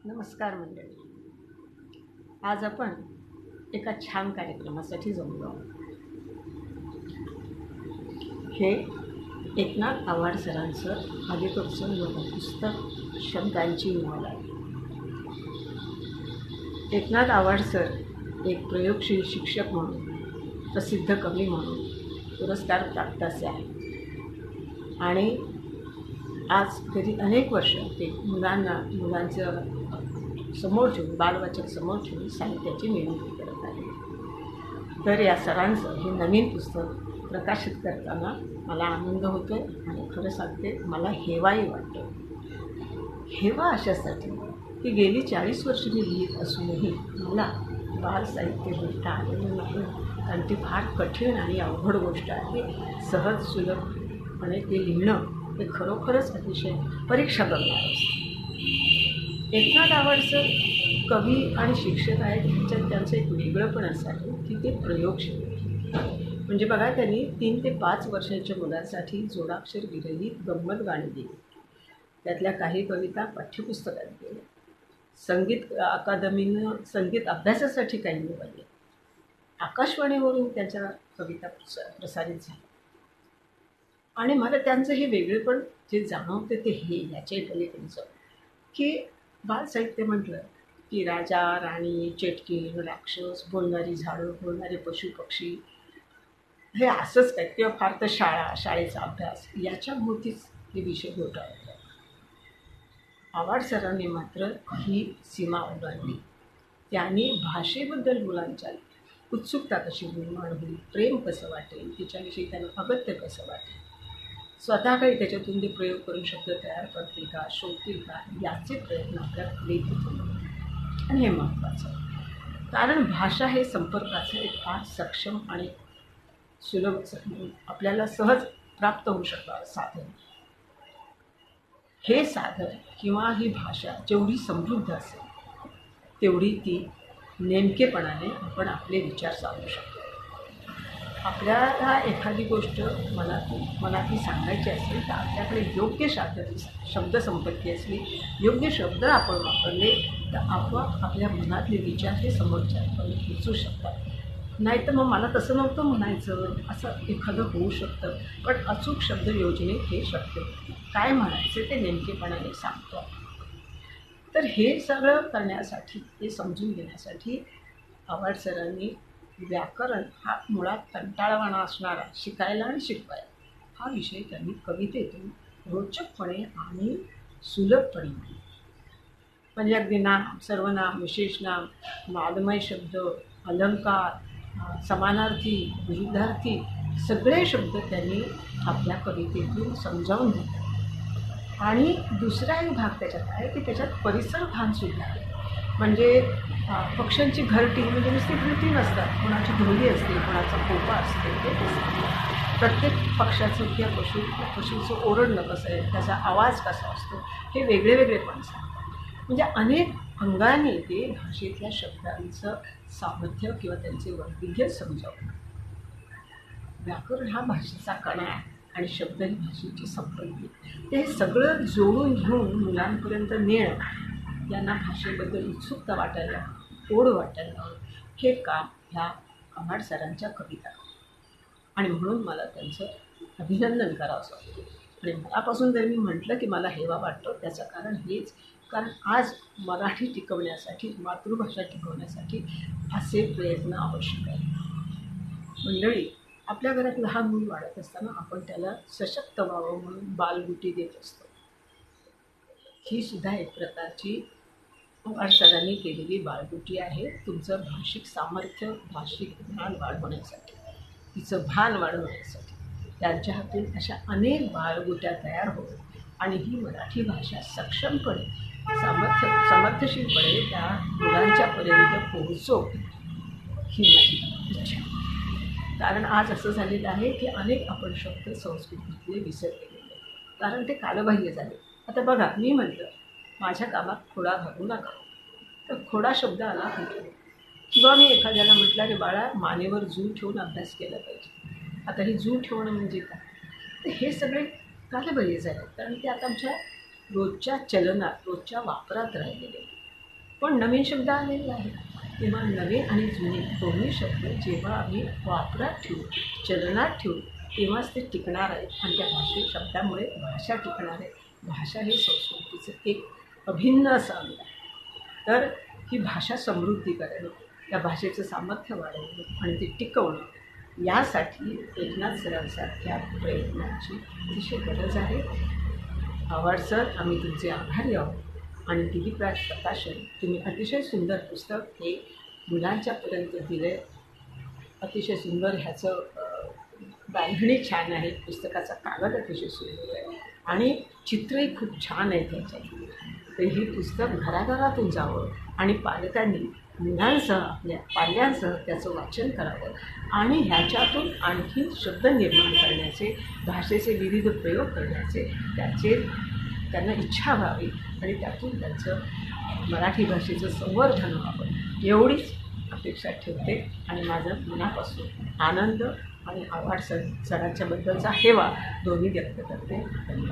नमस्कार मंडळी. आज आपण एका छान कार्यक्रमासाठी जमलो आहोत. हे एकनाथ आव्हाड सरांचं आधीपासून पुस्तक शब्दांची मोल आहे. एकनाथ आव्हाड सर एक प्रयोगशील शिक्षक म्हणून, प्रसिद्ध कवी म्हणून पुरस्कार प्राप्त असे आहे आणि आज गेली अनेक वर्ष ते मुलांचं समोर ठेवून, बालवाचक समोर ठेवून साहित्याची निर्मिती करत आहे. तर या सरांचं हे नवीन पुस्तक प्रकाशित करताना मला आनंद होतो आणि खरं सांगते मला हेवाही वाटतो. हेवा अशासाठी की गेली 40 वर्ष मी लिहित असूनही मला बाल साहित्य लिहिता आलेलं नाही, कारण ती फार कठीण आणि अवघड गोष्ट आहे. सहज सुलभपणे ते लिहिणं हे खरोखरच अतिशय परीक्षा करणार असतं. एकनाथ आव्हाड सर कवी आणि शिक्षक आहेत. ह्याच्यात त्यांचं एक वेगळंपण असं आहे की ते प्रयोगशील. म्हणजे बघा, त्यांनी 3 ते 5 वर्षांच्या मुलांसाठी जोडाक्षर विरहित गंमत गाणी दिली. त्यातल्या काही कविता पाठ्यपुस्तकात गेल्या. संगीत अकादमीनं संगीत अभ्यासासाठी काही निवडले. आकाशवाणीवरून त्यांच्या कविता प्रसारित झाल्या. आणि मला त्यांचं हे वेगळेपण जे जाणवते ते हे याच्याही पलीकडचं की बालसाहित्य म्हटलं की राजा राणी, चेटकीण, राक्षस, बोलणारी झाडं, बोलणारे पशु पक्षी, हे असंच काय, किंवा फार तर शाळेचा अभ्यास याच्या भोवतीच हे विषय घोटाळतात. आव्हाड सरांनी मात्र ही सीमा ओलांडली. त्यांनी भाषेबद्दल मुलांच्या उत्सुकता कशी निर्माण होईल, प्रेम कसं वाटेल, तिच्याविषयी त्यांना अगत्य कसं वाटेल, स्वतः काही त्याच्यातून ते प्रयोग करून शब्द तयार करतील का, शोधतील का, याचे प्रयत्न आपल्या कलेत होते. आणि हे महत्त्वाचं, कारण भाषा हे संपर्काचं एक फार सक्षम आणि सुलभ आपल्याला सहज प्राप्त होऊ शकणारं साधन. हे साधन किंवा ही भाषा जेवढी समृद्ध असेल तेवढी ती नेमकेपणाने आपण आपले विचार सांगू शकतो. आपल्याला एखादी गोष्ट मनातली सांगायची असेल तर आपल्याकडे योग्य शब्दसंपत्ती असली, योग्य शब्द आपण वापरले तर आपोआप आपल्या मनातले विचार हे समोरच्यापर्यंत पोचू शकतात. नाहीतर मग मला तसं नव्हतं म्हणायचं असं एखादं होऊ शकतं. पण अचूक शब्द योजनेत हे शक्य होते. काय म्हणायचं ते नेमकेपणाने सांगतो. तर हे सगळं करण्यासाठी, हे समजून घेण्यासाठी आव्हाड सरांनी व्याकरण हा मुळात कंटाळवाणा असणारा, शिकायला आणि शिकवायला, हा विषय त्यांनी कवितेतून रोचकपणे आणि सुलभपणे मांडला. म्हणजे अगदी नाम, सर्वनाम, विशेषनाम, नादमय शब्द, अलंकार, समानार्थी, विरुद्धार्थी सगळे शब्द त्यांनी आपल्या कवितेतून समजावून दिले. आणि दुसरा एक भाग त्याच्यात आहे की त्याच्यात परिसर भानसुद्धा आहे. म्हणजे पक्ष्यांची घरटी, म्हणजे नुसती घरटी नसतात, कोणाची ढोली असते, कोणाचा पोपा असते, ते प्रत्येक पक्षाचं किंवा पशुचं ओरडणं कसं आहे, त्याचा आवाज कसा असतो, हे वेगळे वेगळे पण सांगतात. म्हणजे अनेक अंगाने ते भाषेतल्या शब्दांचं सामर्थ्य किंवा त्यांचे वैविध्य समजावतात. व्याकरण हा भाषेचा कणा आहे आणि शब्द ही भाषेची संपत्ती. ते सगळं जोडून घेऊन मुलांपर्यंत नेणं, यांना भाषेबद्दल उत्सुकता वाटायला, ओढ वाटायला, हे काम ह्या आव्हाड सरांच्या कविता. आणि म्हणून मला त्यांचं अभिनंदन करावंसं वाटतं. आणि मनापासून जर मी म्हटलं की मला हेवा वाटतो, त्याचं कारण हेच, कारण आज मराठी टिकवण्यासाठी, मातृभाषा टिकवण्यासाठी असे प्रयत्न आवश्यक आहेत. मंडळी, आपल्या घरात लहान मूल वाढत असताना आपण त्याला सशक्त व्हावं म्हणून बालगुटी देत असतो. ही सुद्धा एक प्रकारची आव्हाड सरांनी केलेली बालगुटी आहे. तुमचं भाषिक सामर्थ्य, भाषिक ज्ञान वाढवण्यासाठी, तिचं भान वाढवण्यासाठी त्यांच्या हातून अशा अनेक बालगुट्या तयार होत आणि ही मराठी भाषा सक्षमपणे, समर्थशीलपणे त्या मुलांच्यापर्यंत पोहोचो, ही माझी इच्छा. कारण आज असं झालेलं आहे की अनेक आपण शब्द संस्कृतीतले विसरले गेले, कारण ते कालबाह्य झाले. आता बघा, मी म्हटलं माझ्या कामात खोडा घालू नका, तर खोडा शब्द आला कुठे? किंवा मी एखाद्याला म्हटलं की बाळा, मानेवर जू ठेवून अभ्यास केला पाहिजे. आता हे जू ठेवणं म्हणजे काय? तर हे सगळे कालबाह्य झाले, कारण ते आता आमच्या रोजच्या चलनात, रोजच्या वापरात राहिलेले. पण नवीन शब्द आलेले आहेत. तेव्हा नवे आणि जुने दोन्ही शब्द जेव्हा आम्ही वापरात ठेवू, चलनात ठेवू, तेव्हाच ते टिकणार आहेत आणि त्या शब्दामुळे भाषा टिकणार आहे. भाषा हे संस्कृतीचं एक अभिन्न असं अंग आहे. तर ही भाषा समृद्धी करणं, त्या भाषेचं सामर्थ्य वाढवणं आणि ते टिकवणं, यासाठी एकनाथ सरांसारख्या प्रयत्नांची अतिशय गरज आहे. आव्हाड सर, आम्ही तुमचे आभारी आहोत. आणि दिलीप राज प्रकाशन, तुम्ही अतिशय सुंदर पुस्तक हे मुलांच्यापर्यंत दिले. अतिशय सुंदर ह्याचं बांधणी छान आहे, पुस्तकाचा कागद अतिशय सुंदर आहे आणि चित्रही खूप छान आहे त्याच्यातली. तर ही पुस्तक घराघरातून जावं आणि पालकांनी मुलांसह आपल्या पाल्यांसह त्याचं वाचन करावं आणि ह्याच्यातून आणखी शब्द निर्माण करण्याचे, भाषेचे विविध प्रयोग करण्याचे त्यांना इच्छा व्हावी आणि त्यातून त्यांचं मराठी भाषेचं संवर्धन व्हावं, एवढीच अपेक्षा ठेवते. आणि माझं मनापासून आनंद आणि आभार सरांच्याबद्दलचा हेवा दोन्ही व्यक्त करते. धन्यवाद.